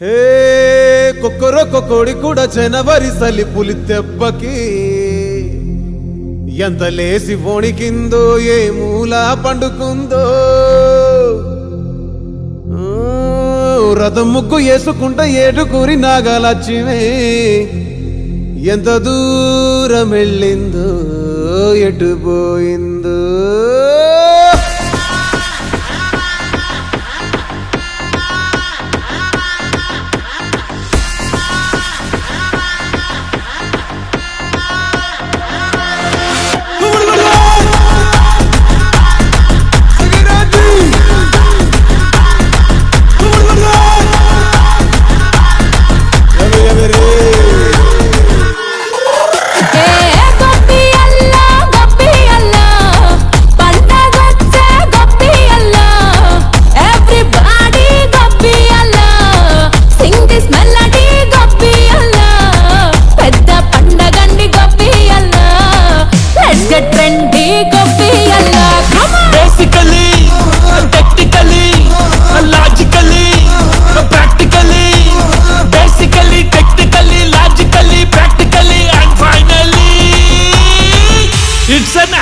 హే కొక్కరొక్క కోడి కూడా జనవరి సలిపులి దెబ్బకి ఎంత లేసి వణికిందో ఏ మూల పండుకుందో రథం ముగ్గు వేసుకుంట ఏడుకూరి నాగలక్ష్మి ఎంత దూరం వెళ్ళిందో ఎటు పోయిందో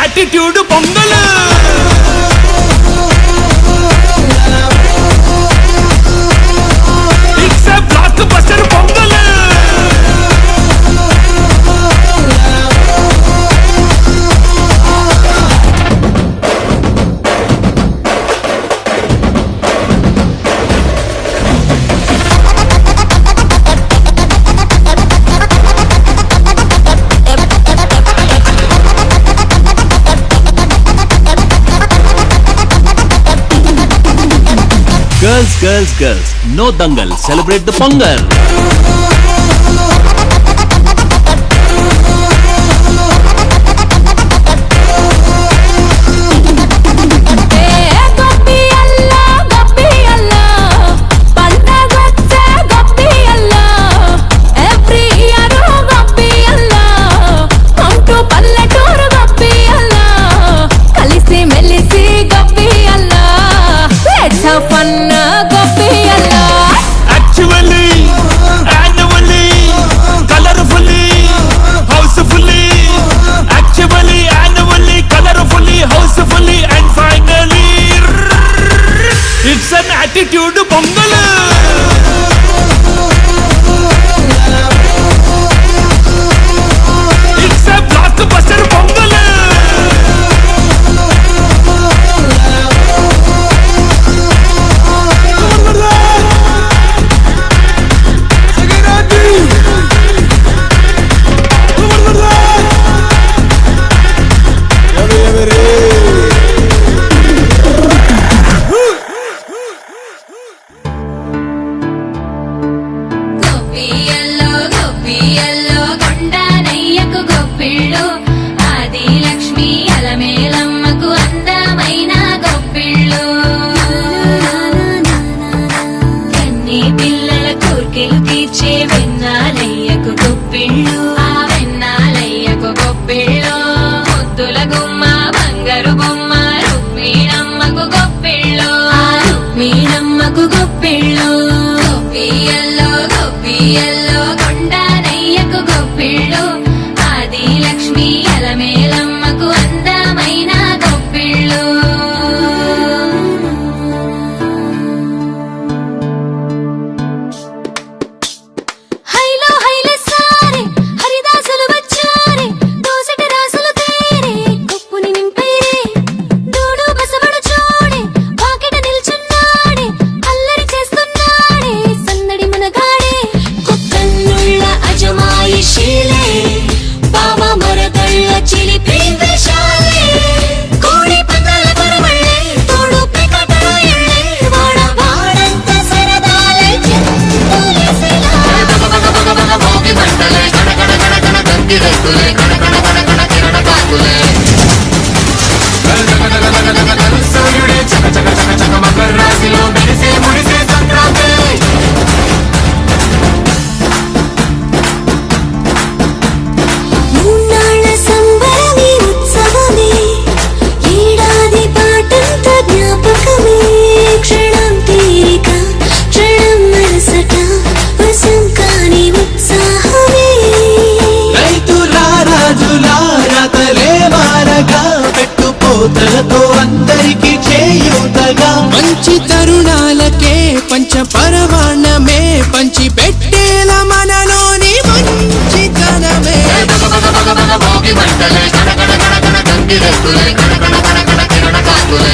attitude pongal it's a block buster pongal Girls, no dangal, celebrate the Pongal. attitude pongal it's a block buster pongal తీర్చే వెన్నాలయ్యకు గొప్పిళ్ళు ఆ వెన్నాలయ్యకు గొప్పిళ్ళు ముద్దుల గుమ్మ బంగారు బొమ్మ రుక్మిణమ్మకు గొప్పిళ్ళు ఆ రుక్మిణమ్మకు గొప్పిళ్ళు గొప్పియల్లో గొప్పియల్లో కొండానయ్యకు గొప్పిళ్ళు ఆది లక్ష్మి అలమేలమ్మకు అందమైన గొప్పిళ్ళు అందరికీ చేయూతగా మంచి తరుణాలకే పంచపరమాణమే పంచి పెట్టేల మనలోని మంచితనమే భోగి మంటలే కడ కడ కడ కడ గంగిరెద్దులే కడ కడ కడ కడ కిరణ కాకులే